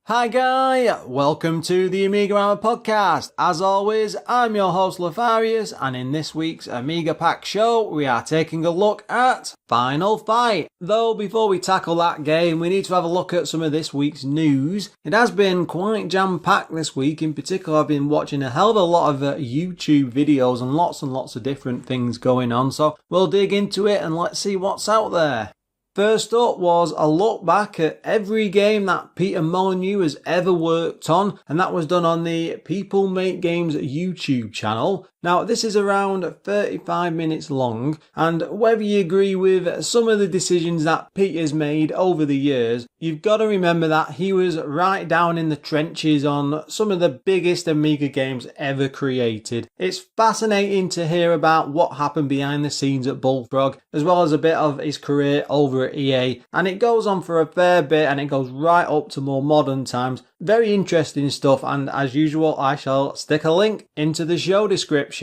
Hi guy, welcome to the AMIGArama podcast. As always, I'm your host Lorfarius, and in this week's Amiga Pack show, we are taking a look at Final Fight. Though before we tackle that game, we need to have a look at some of this week's news. It has been quite jam-packed this week. In particular, I've been watching a hell of a lot of YouTube videos and lots of different things going on. So we'll dig into it and let's see what's out there. First up was a look back at every game that Peter Molyneux has ever worked on, and that was done on the People Make Games YouTube channel. Now, this is around 35 minutes long, and whether you agree with some of the decisions that Peter's made over the years, you've got to remember that he was right down in the trenches on some of the biggest Amiga games ever created. It's fascinating to hear about what happened behind the scenes at Bullfrog, as well as a bit of his career over at EA, and it goes on for a fair bit and it goes right up to more modern times. Very interesting stuff, and as usual I shall stick a link into the show description.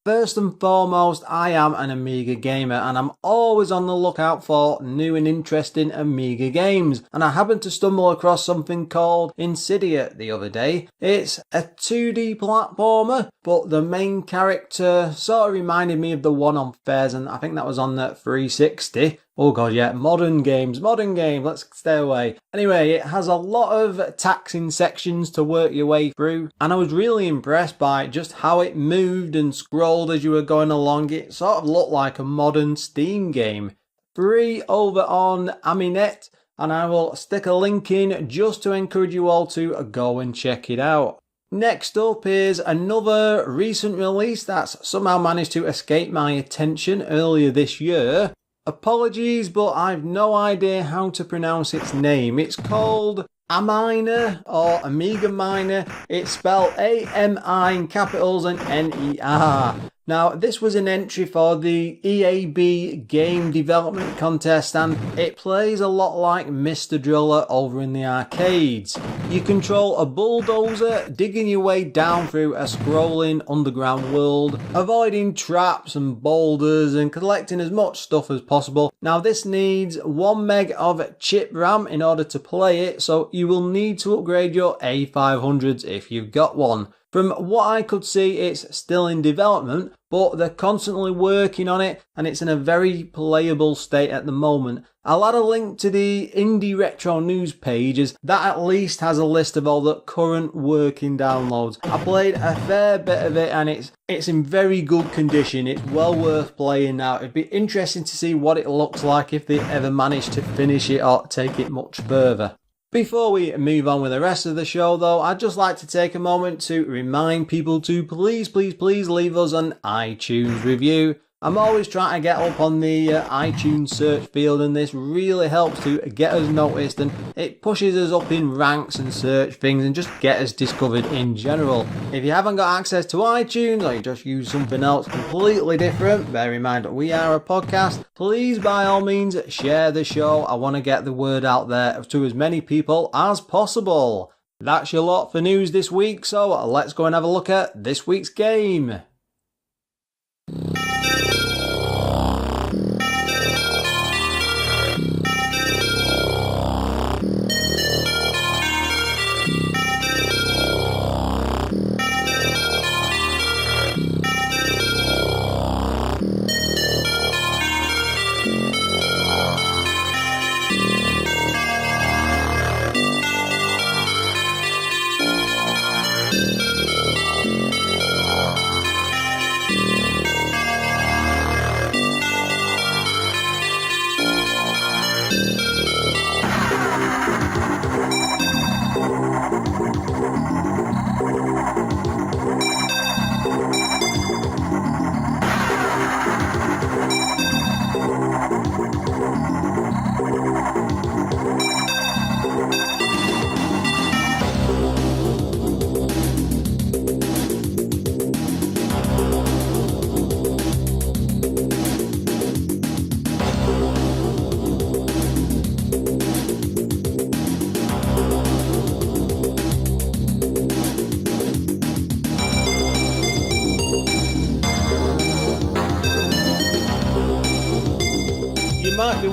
First and foremost, I am an Amiga gamer and I'm always on the lookout for new and interesting Amiga games, and I happened to stumble across something called Insidia the other day. It's a 2D platformer, but the main character sort of reminded me of the one on Fairs, and I think that was on the 360. Oh god, yeah, modern games, let's stay away. Anyway, it has a lot of taxing sections to work your way through, and I was really impressed by just how it moved and scrolled as you were going along. It sort of looked like a modern Steam game. Free over on AMIner, and I will stick a link in just to encourage you all to go and check it out. Next up is another recent release that's somehow managed to escape my attention earlier this year. Apologies, but I've no idea how to pronounce its name. It's called AMIner or AMIGArama. It's spelled A-M-I in capitals and N-E-R. Now, this was an entry for the EAB Game Development Contest, and it plays a lot like Mr. Driller over in the arcades. You control a bulldozer, digging your way down through a scrolling underground world, avoiding traps and boulders and collecting as much stuff as possible. Now, this needs 1 meg of chip RAM in order to play it, so you will need to upgrade your A500s if you've got one. From what I could see, it's still in development, but they're constantly working on it and it's in a very playable state at the moment. I'll add a link to the Indie Retro News page, as that at least has a list of all the current working downloads. I played a fair bit of it and it's in very good condition. It's well worth playing now. It'd be interesting to see what it looks like if they ever manage to finish it or take it much further. Before we move on with the rest of the show though, I'd just like to take a moment to remind people to please leave us an iTunes review. I'm always trying to get up on the iTunes search field, and this really helps to get us noticed, and it pushes us up in ranks and search things and just get us discovered in general. If you haven't got access to iTunes or you just use something else completely different, bear in mind that we are a podcast, please by all means share the show. I want to get the word out there to as many people as possible. That's your lot for news this week, so let's go and have a look at this week's game.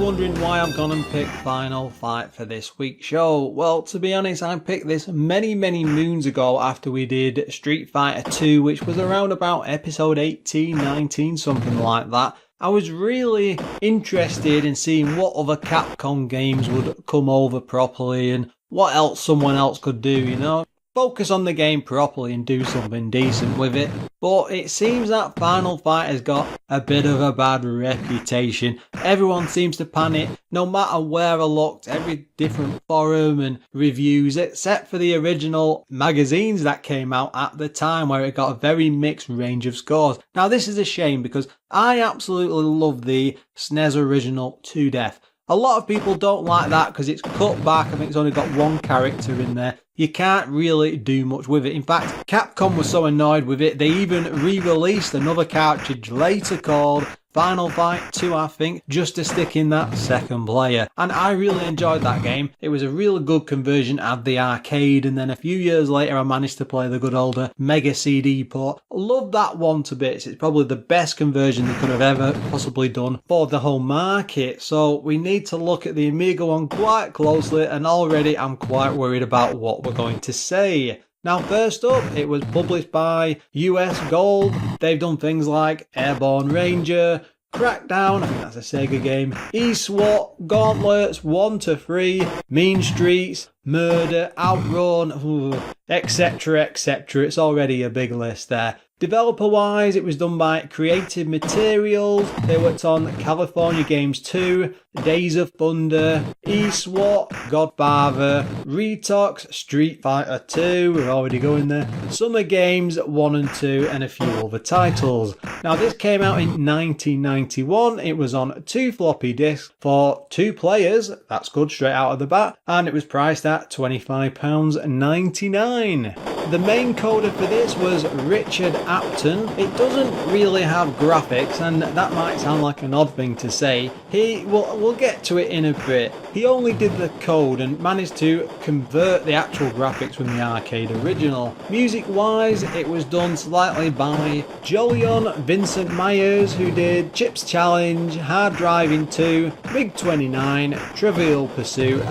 wondering why I've gone and picked Final Fight for this week's show. Well, to be honest, I picked this many moons ago after we did Street Fighter 2, which was around about episode 18, 19, something like that. I was really interested in seeing what other Capcom games would come over properly and what else someone else could do, you know? Focus on the game properly and do something decent with it. But it seems that Final Fight has got a bit of a bad reputation. Everyone seems to pan it, no matter where I looked, every different forum and reviews, except for the original magazines that came out at the time, where it got a very mixed range of scores. Now this is a shame because I absolutely love the SNES original to death. A lot of people don't like that because it's cut back. I think it's only got one character in there. You can't really do much with it. In fact, Capcom was so annoyed with it, they even re-released another cartridge later called Final Fight 2, I think, just to stick in that second player. And I really enjoyed that game. It was a really good conversion of the arcade, and then a few years later I managed to play the good older Mega CD port. Love that one to bits. It's probably the best conversion they could have ever possibly done for the whole market. So we need to look at the Amiga one quite closely, and already I'm quite worried about what we're going to say. Now first up, it was published by US Gold. They've done things like Airborne Ranger, Crackdown, I think that's a Sega game, E-SWAT, Gauntlets 1 to 3, Mean Streets, Murder, Outrun, etc, etc. It's already a big list there. Developer wise, it was done by Creative Materials. They worked on California Games 2, Days of Thunder, E-SWAT, Godfather, Retox, Street Fighter 2, we're already going there, Summer Games 1 and 2, and a few other titles. Now this came out in 1991, it was on 2 floppy disks for 2 players, that's good straight out of the bat, and it was priced at £25.99. The main coder for this was Richard Apton. It doesn't really have graphics, and that might sound like an odd thing to say. We'll get to it in a bit. He only did the code and managed to convert the actual graphics from the arcade original. Music wise, it was done slightly by Jolion Vincent Myers, who did Chips Challenge, Hard Driving 2, Big 29, Trivial Pursuit,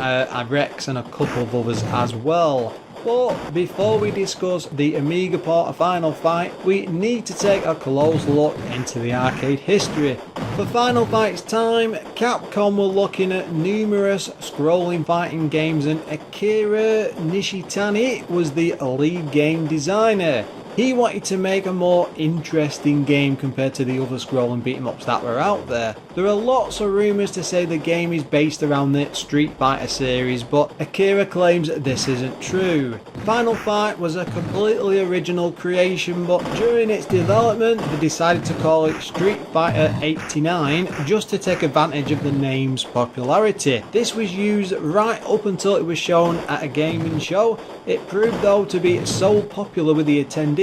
Rex, and a couple of others as well. But before we discuss the Amiga port of Final Fight, we need to take a close look into the arcade history. For Final Fight's time, Capcom were looking at numerous scrolling fighting games, and Akira Nishitani was the lead game designer. He wanted to make a more interesting game compared to the other scrolling beat-em-ups that were out there. There are lots of rumours to say the game is based around the Street Fighter series, but Akira claims this isn't true. Final Fight was a completely original creation, but during its development they decided to call it Street Fighter 89 just to take advantage of the name's popularity. This was used right up until it was shown at a gaming show. It proved though to be so popular with the attendees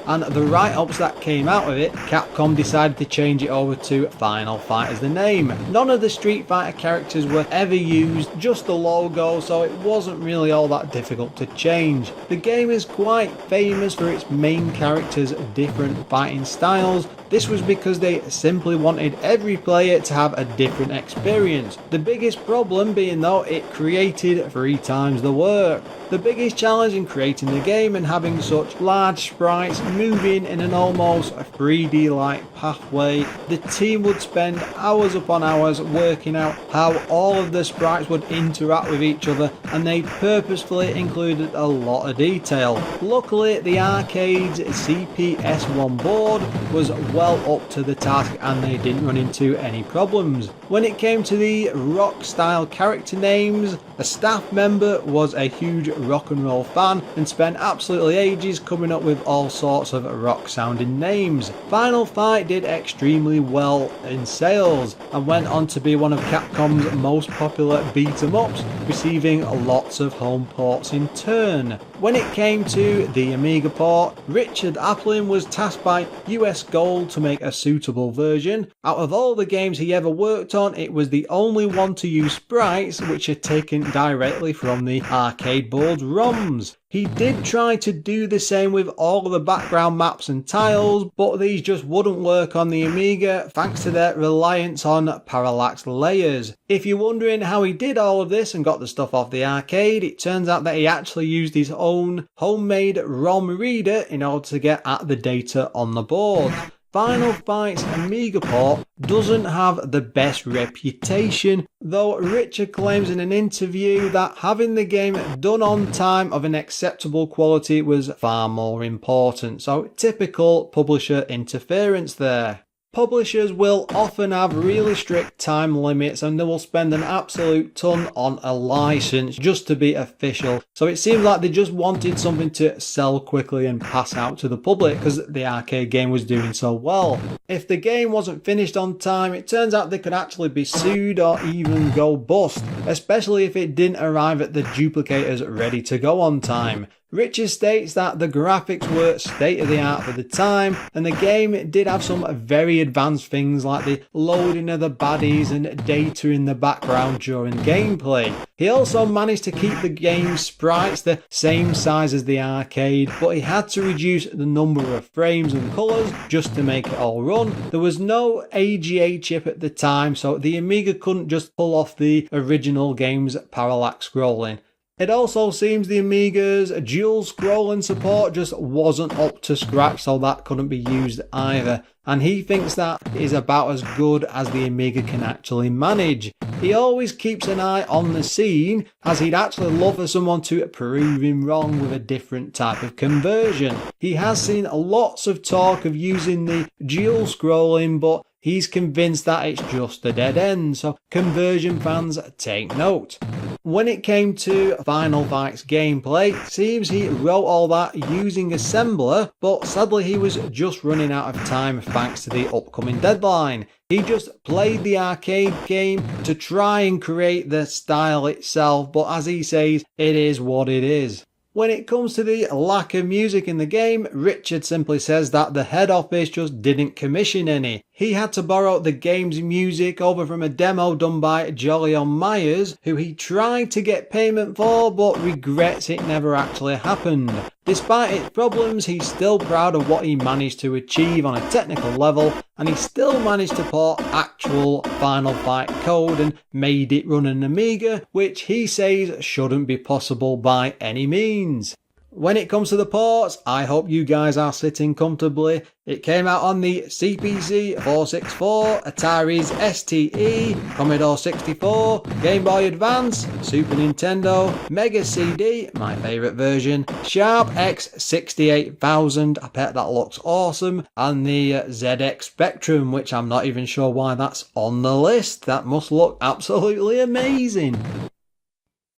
and the write-ups that came out of it, Capcom decided to change it over to Final Fight as the name. None of the Street Fighter characters were ever used, just the logo, so it wasn't really all that difficult to change. The game is quite famous for its main characters' different fighting styles. This was because they simply wanted every player to have a different experience. The biggest problem being though it created 3 times the work. The biggest challenge in creating the game and having such large sprites moving in an almost 3D-like pathway, the team would spend hours upon hours working out how all of the sprites would interact with each other, and they purposefully included a lot of detail. Luckily, the arcade's CPS1 board was well up to the task and they didn't run into any problems. When it came to the rock style character names, a staff member was a huge rock and roll fan and spent absolutely ages coming up with all sorts of rock sounding names. Final Fight did extremely well in sales and went on to be one of Capcom's most popular beat-em-ups, receiving lots of home ports in turn. When it came to the Amiga port, Richard Applin was tasked by US Gold to make a suitable version. Out of all the games he ever worked on, it was the only one to use sprites which are taken directly from the arcade board's ROMs. He did try to do the same with all of the background maps and tiles, but these just wouldn't work on the Amiga thanks to their reliance on parallax layers. If you're wondering how he did all of this and got the stuff off the arcade, it turns out that he actually used his own homemade ROM reader in order to get at the data on the board. Final Fight's Amiga port doesn't have the best reputation, though Richard claims in an interview that having the game done on time of an acceptable quality was far more important, so typical publisher interference there. Publishers will often have really strict time limits and they will spend an absolute ton on a license just to be official. So it seems like they just wanted something to sell quickly and pass out to the public because the arcade game was doing so well. If the game wasn't finished on time, it turns out they could actually be sued or even go bust, especially if it didn't arrive at the duplicators ready to go on time. Richard states that the graphics were state of the art for the time, and the game did have some very advanced things like the loading of the baddies and data in the background during gameplay. He also managed to keep the game's sprites the same size as the arcade, but he had to reduce the number of frames and colours just to make it all run. There was no AGA chip at the time, so the Amiga couldn't just pull off the original game's parallax scrolling. It also seems the Amiga's dual scrolling support just wasn't up to scratch, so that couldn't be used either. And he thinks that is about as good as the Amiga can actually manage. He always keeps an eye on the scene, as he'd actually love for someone to prove him wrong with a different type of conversion. He has seen lots of talk of using the dual scrolling, but he's convinced that it's just a dead end, so conversion fans take note. When it came to Final Fight's gameplay, it seems he wrote all that using assembler, but sadly he was just running out of time thanks to the upcoming deadline. He just played the arcade game to try and create the style itself, but as he says, it is what it is. When it comes to the lack of music in the game, Richard simply says that the head office just didn't commission any. He had to borrow the game's music over from a demo done by Jolyon Myers, who he tried to get payment for but regrets it never actually happened. Despite its problems, he's still proud of what he managed to achieve on a technical level, and he still managed to port actual Final Fight code and made it run an Amiga, which he says shouldn't be possible by any means. When it comes to the ports, I hope you guys are sitting comfortably. It came out on the CPC 464, Atari's STE, Commodore 64, Game Boy Advance, Super Nintendo, Mega CD, my favourite version, Sharp X68000, I bet that looks awesome, and the ZX Spectrum, which I'm not even sure why that's on the list. That must look absolutely amazing.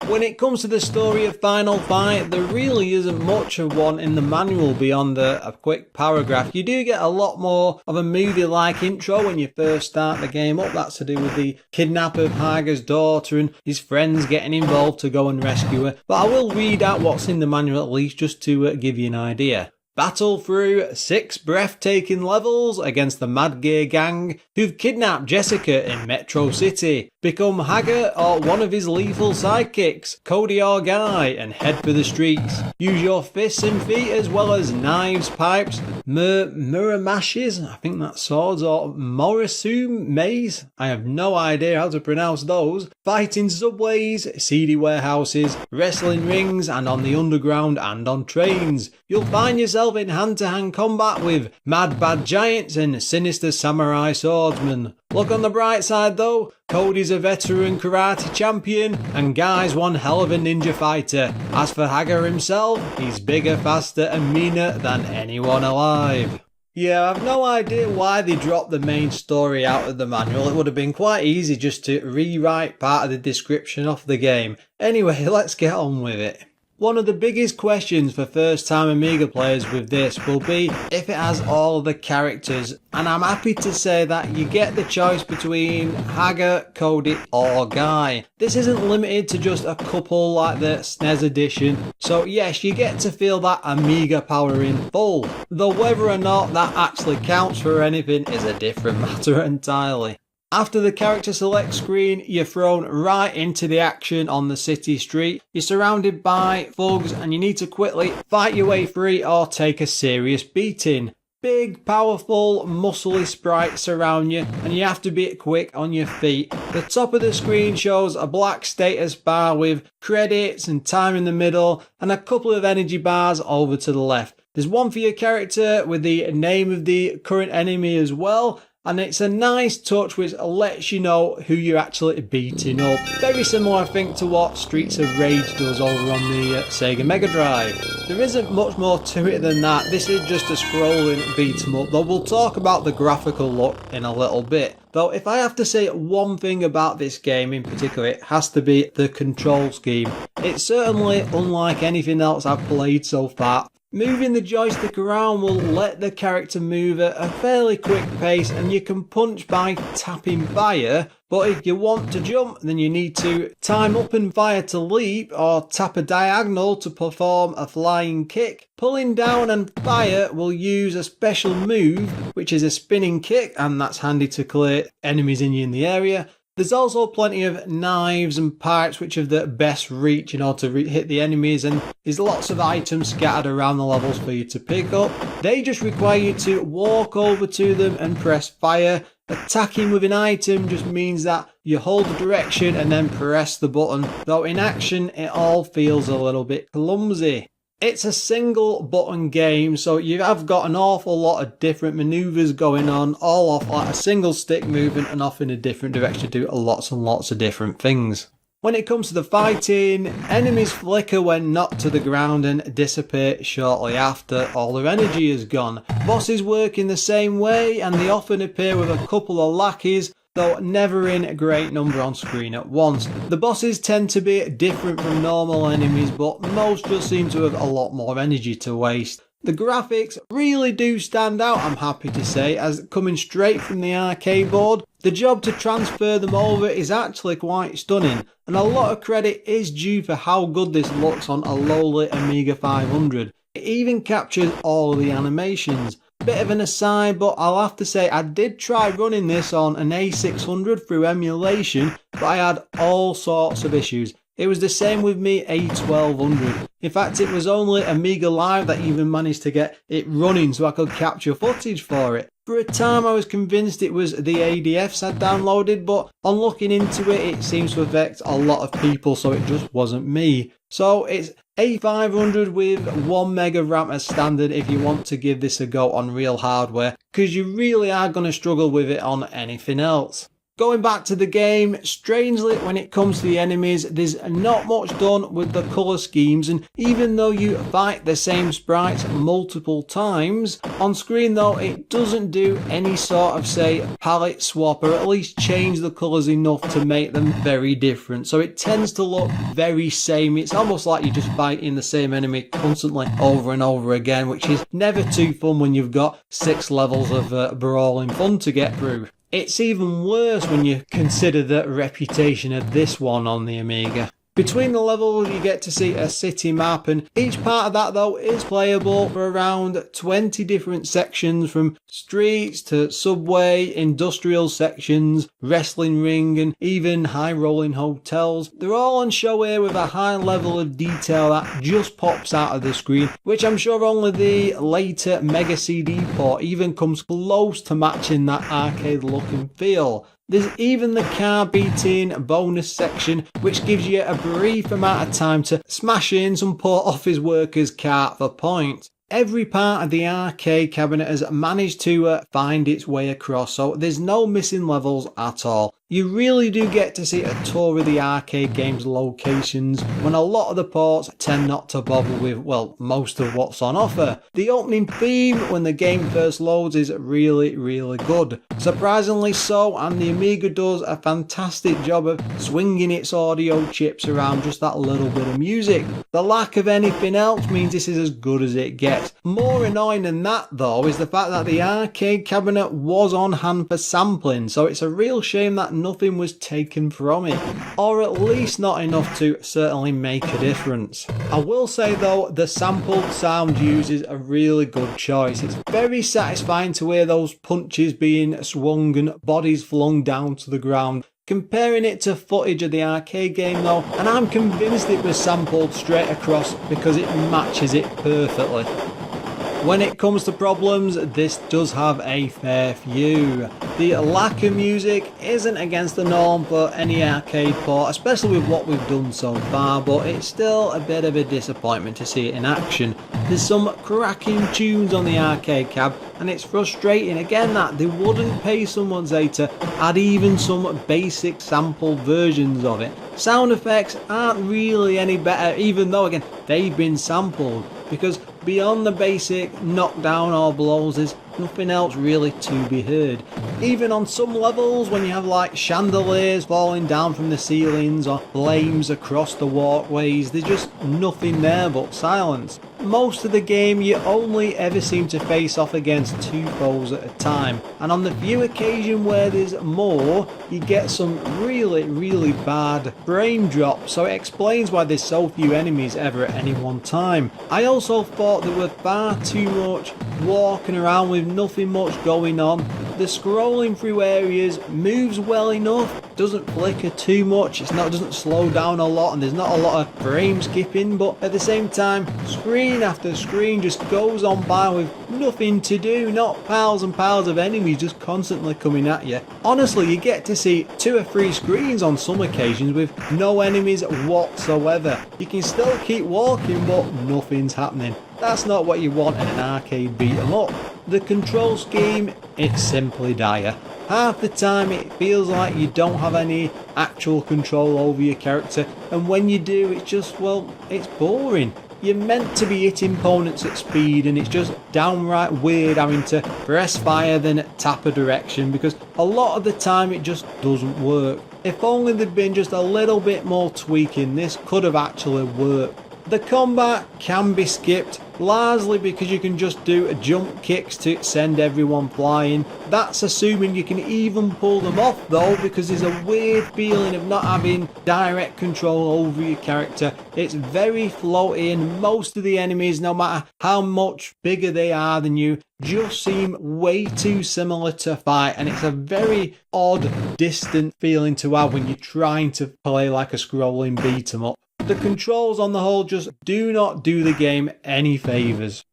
When it comes to the story of Final Fight, there really isn't much of one in the manual beyond a quick paragraph. You do get a lot more of a movie-like intro when you first start the game up. That's to do with the kidnap of Hager's daughter and his friends getting involved to go and rescue her. But I will read out what's in the manual at least just to give you an idea. Battle through 6 breathtaking levels against the Mad Gear gang who've kidnapped Jessica in Metro City. Become Hager or one of his lethal sidekicks, Cody or Guy, and head for the streets. Use your fists and feet as well as knives, pipes, muramashes, I think that's swords, or Morrisum maze. I have no idea how to pronounce those. Fight in subways, seedy warehouses, wrestling rings, and on the underground and on trains. You'll find yourself in hand-to-hand combat with mad bad giants and sinister samurai swordsmen. Look on the bright side though, Cody's a veteran karate champion and Guy's one hell of a ninja fighter. As for Hager himself, he's bigger, faster and meaner than anyone alive. Yeah, I've no idea why they dropped the main story out of the manual. It would have been quite easy just to rewrite part of the description of the game. Anyway, let's get on with it. One of the biggest questions for first time Amiga players with this will be if it has all the characters, and I'm happy to say that you get the choice between Hager, Cody or Guy. This isn't limited to just a couple like the SNES edition, so yes, you get to feel that Amiga power in full, though whether or not that actually counts for anything is a different matter entirely. After the character select screen, you're thrown right into the action on the city street. You're surrounded by thugs and you need to quickly fight your way free or take a serious beating. Big, powerful, muscly sprites surround you and you have to be quick on your feet. The top of the screen shows a black status bar with credits and time in the middle and a couple of energy bars over to the left. There's one for your character with the name of the current enemy as well. And it's a nice touch which lets you know who you're actually beating up. Very similar, I think, to what Streets of Rage does over on the Sega Mega Drive. There isn't much more to it than that. This is just a scrolling beat 'em up, though we'll talk about the graphical look in a little bit. Though if I have to say one thing about this game in particular, it has to be the control scheme. It's certainly unlike anything else I've played so far. Moving the joystick around will let the character move at a fairly quick pace and you can punch by tapping fire, but if you want to jump then you need to time up and fire to leap or tap a diagonal to perform a flying kick. Pulling down and fire will use a special move which is a spinning kick, and that's handy to clear enemies in the area. There's also plenty of knives and pipes which have the best reach in order to hit the enemies, and there's lots of items scattered around the levels for you to pick up. They just require you to walk over to them and press fire. Attacking with an item just means that you hold the direction and then press the button, though in action it all feels a little bit clumsy. It's a single button game, so you have got an awful lot of different maneuvers going on, all off like a single stick movement and off in a different direction to do lots and lots of different things. When it comes to the fighting, enemies flicker when knocked to the ground and dissipate shortly after all their energy is gone. Bosses work in the same way and they often appear with a couple of lackeys, though never in a great number on screen at once. The bosses tend to be different from normal enemies, but most just seem to have a lot more energy to waste. The graphics really do stand out, I'm happy to say, as coming straight from the arcade board. The job to transfer them over is actually quite stunning, and a lot of credit is due for how good this looks on a lowly Amiga 500. It even captures all of the animations. Bit of an aside, but I'll have to say I did try running this on an A600 through emulation, but I had all sorts of issues. It was the same with me A1200. In fact, it was only Amiga Live that even managed to get it running so I could capture footage for it. For a time I was convinced it was the ADFs I'd downloaded, but on looking into it, it seems to affect a lot of people, so it just wasn't me. So it's A500 with 1 mega RAM as standard if you want to give this a go on real hardware, because you really are going to struggle with it on anything else. Going back to the game, strangely when it comes to the enemies, there's not much done with the colour schemes, and even though you fight the same sprites multiple times, on screen though it doesn't do any sort of say palette swap or at least change the colours enough to make them very different. So it tends to look very samey. It's almost like you're just fighting the same enemy constantly over and over again, which is never too fun when you've got 6 levels of brawling fun to get through. It's even worse when you consider the reputation of this one on the Amiga. Between the levels you get to see a city map, and each part of that though is playable for around 20 different sections, from streets to subway, industrial sections, wrestling ring and even high rolling hotels. They're all on show here with a high level of detail that just pops out of the screen, which I'm sure only the later Mega CD port even comes close to matching that arcade look and feel. There's even the car beating bonus section, which gives you a brief amount of time to smash in some poor office worker's car for points. Every part of the arcade cabinet has managed to find its way across, so there's no missing levels at all. You really do get to see a tour of the arcade game's locations, when a lot of the ports tend not to bother with, well, most of what's on offer. The opening theme when the game first loads is really good. Surprisingly so, and the Amiga does a fantastic job of swinging its audio chips around just that little bit of music. The lack of anything else means this is as good as it gets. More annoying than that though is the fact that the arcade cabinet was on hand for sampling, so it's a real shame that nothing was taken from it, or at least not enough to certainly make a difference. I will say though, the sampled sound used is a really good choice. It's very satisfying to hear those punches being swung and bodies flung down to the ground. Comparing it to footage of the arcade game though, and I'm convinced it was sampled straight across because it matches it perfectly. When it comes to problems, this does have a fair few. The lack of music isn't against the norm for any arcade port, especially with what we've done so far, but it's still a bit of a disappointment to see it in action. There's some cracking tunes on the arcade cab, and it's frustrating again that they wouldn't pay someone, say, to add even some basic sample versions of it. Sound effects aren't really any better, even though again they've been sampled, because beyond the basic knockdown or blows there's nothing else really to be heard. Even on some levels, when you have like chandeliers falling down from the ceilings or flames across the walkways, there's just nothing there but silence. Most of the game you only ever seem to face off against two foes at a time, and on the few occasions where there's more, you get some really bad frame drops, so it explains why there's so few enemies ever at any one time. I also thought there were far too much walking around with nothing much going on. The scrolling through areas moves well enough, doesn't flicker too much, doesn't slow down a lot, and there's not a lot of frame skipping, but at the same time screen after screen just goes on by with nothing to do, not piles and piles of enemies just constantly coming at you. Honestly, you get to see 2 or 3 screens on some occasions with no enemies whatsoever. You can still keep walking but nothing's happening. That's not what you want in an arcade beat 'em up. The control scheme, it's simply dire. Half the time it feels like you don't have any actual control over your character, and when you do it's just, well, it's boring. You're meant to be hitting opponents at speed, and it's just downright weird having to press fire then tap a direction, because a lot of the time it just doesn't work. If only there'd been just a little bit more tweaking, this could have actually worked. The combat can be skipped, largely because you can just do jump kicks to send everyone flying. That's assuming you can even pull them off though, because there's a weird feeling of not having direct control over your character. It's very floaty, and most of the enemies, no matter how much bigger they are than you, just seem way too similar to fight, and it's a very odd, distant feeling to have when you're trying to play like a scrolling beat 'em up. The controls on the whole just do not do the game any favours.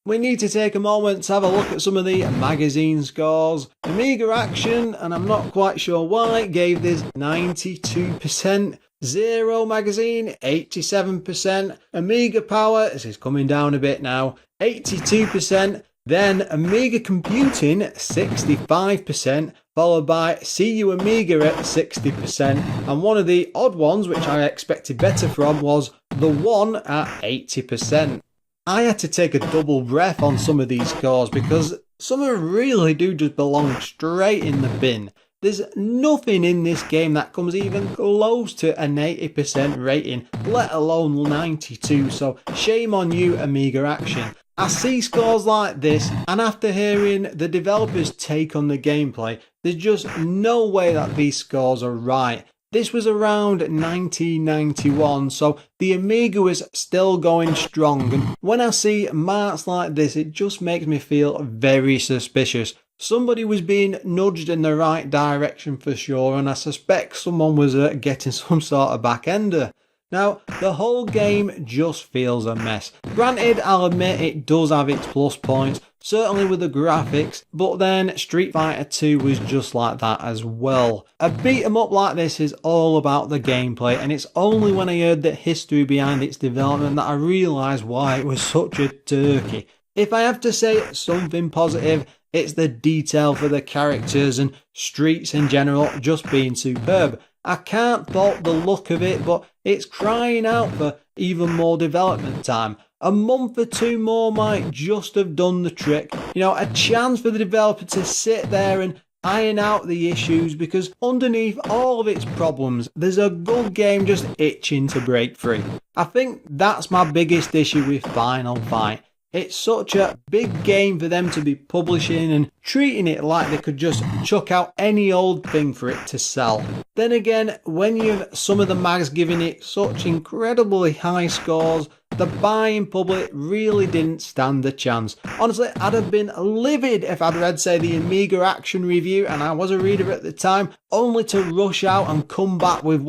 We need to take a moment to have a look at some of the magazine scores. Amiga Action, and I'm not quite sure why, gave this 92%. Zero Magazine, 87%. Amiga Power, this is coming down a bit now, 82%. Then Amiga Computing, 65%, followed by CU Amiga at 60%, and one of the odd ones, which I expected better from, was The One at 80%. I had to take a double breath on some of these scores, because some of them really do just belong straight in the bin. There's nothing in this game that comes even close to an 80% rating, let alone 92, so shame on you, Amiga Action. I see scores like this, and after hearing the developers' take on the gameplay, there's just no way that these scores are right. This was around 1991, so the Amiga was still going strong, and when I see marks like this, it just makes me feel very suspicious. Somebody was being nudged in the right direction for sure, and I suspect someone was getting some sort of back-ender. Now, the whole game just feels a mess. Granted, I'll admit it does have its plus points, certainly with the graphics, but then Street Fighter 2 was just like that as well. A beat 'em up like this is all about the gameplay, and it's only when I heard the history behind its development that I realised why it was such a turkey. If I have to say something positive, it's the detail for the characters and streets in general just being superb. I can't fault the look of it, but it's crying out for even more development time. A month or 2 more might just have done the trick. You know, a chance for the developer to sit there and iron out the issues, because underneath all of its problems, there's a good game just itching to break free. I think that's my biggest issue with Final Fight. it's such a big game for them to be publishing and treating it like they could just chuck out any old thing for it to sell. Then again, when you've some of the mags giving it such incredibly high scores, the buying public really didn't stand a chance. Honestly, I'd have been livid if I'd read, say, the Amiga Action review, and I was a reader at the time, only to rush out and come back with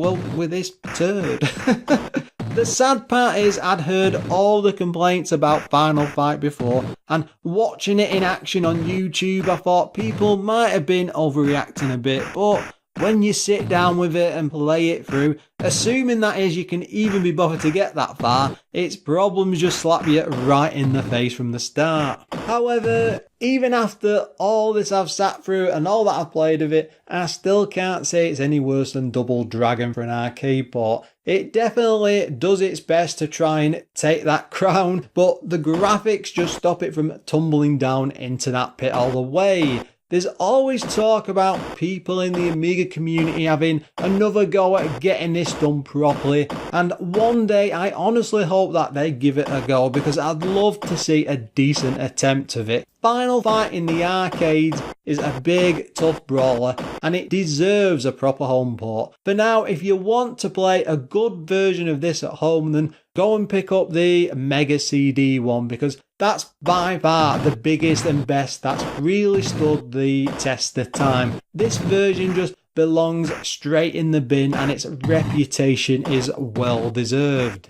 this turd. The sad part is I'd heard all the complaints about Final Fight before, and watching it in action on YouTube, I thought people might have been overreacting a bit, but when you sit down with it and play it through, assuming that is you can even be bothered to get that far, its problems just slap you right in the face from the start. However, even after all this I've sat through and all that I've played of it, I still can't say it's any worse than Double Dragon for an arcade port. It definitely does its best to try and take that crown, but the graphics just stop it from tumbling down into that pit all the way. There's always talk about people in the Amiga community having another go at getting this done properly, and one day I honestly hope that they give it a go, because I'd love to see a decent attempt of it. Final Fight in the arcades is a big, tough brawler, and it deserves a proper home port. For now, if you want to play a good version of this at home, then go and pick up the Mega CD one, because that's by far the biggest and best that's really stood the test of time. This version just belongs straight in the bin, and its reputation is well deserved.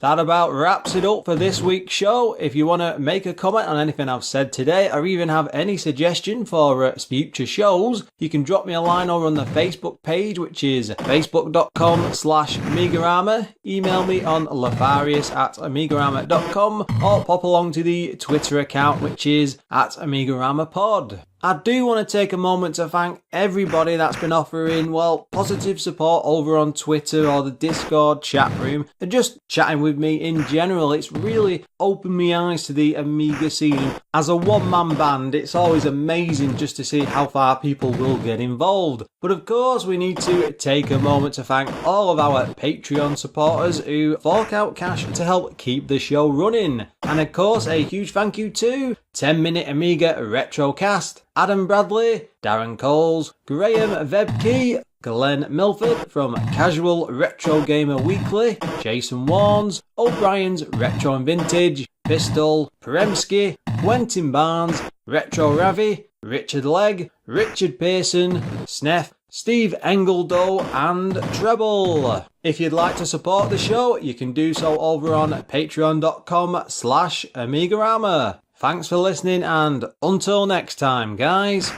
That about wraps it up for this week's show. If you want to make a comment on anything I've said today, or even have any suggestion for future shows, you can drop me a line over on the Facebook page, which is facebook.com/AMIGArama. Email me on Lorfarius@AMIGArama.com, or pop along to the Twitter account, which is @AMIGAramaPod. I do want to take a moment to thank everybody that's been offering, well, positive support over on Twitter or the Discord chat room, and just chatting with me in general. It's really opened my eyes to the Amiga scene. As a one-man band, it's always amazing just to see how far people will get involved. But of course, we need to take a moment to thank all of our Patreon supporters who fork out cash to help keep the show running. And of course, a huge thank you to 10 Minute Amiga Retrocast, Adam Bradley, Darren Coles, Graham Vebke, Glenn Milford from Casual Retro Gamer Weekly, Jason Warnes, O'Brien's Retro and Vintage, Pistol, Peremski, Quentin Barnes, Retro Ravi, Richard Legg, Richard Pearson, Sneff, Steve Engeldo and Treble. If you'd like to support the show, you can do so over on patreon.com/AMIGArama. Thanks for listening, and until next time, guys.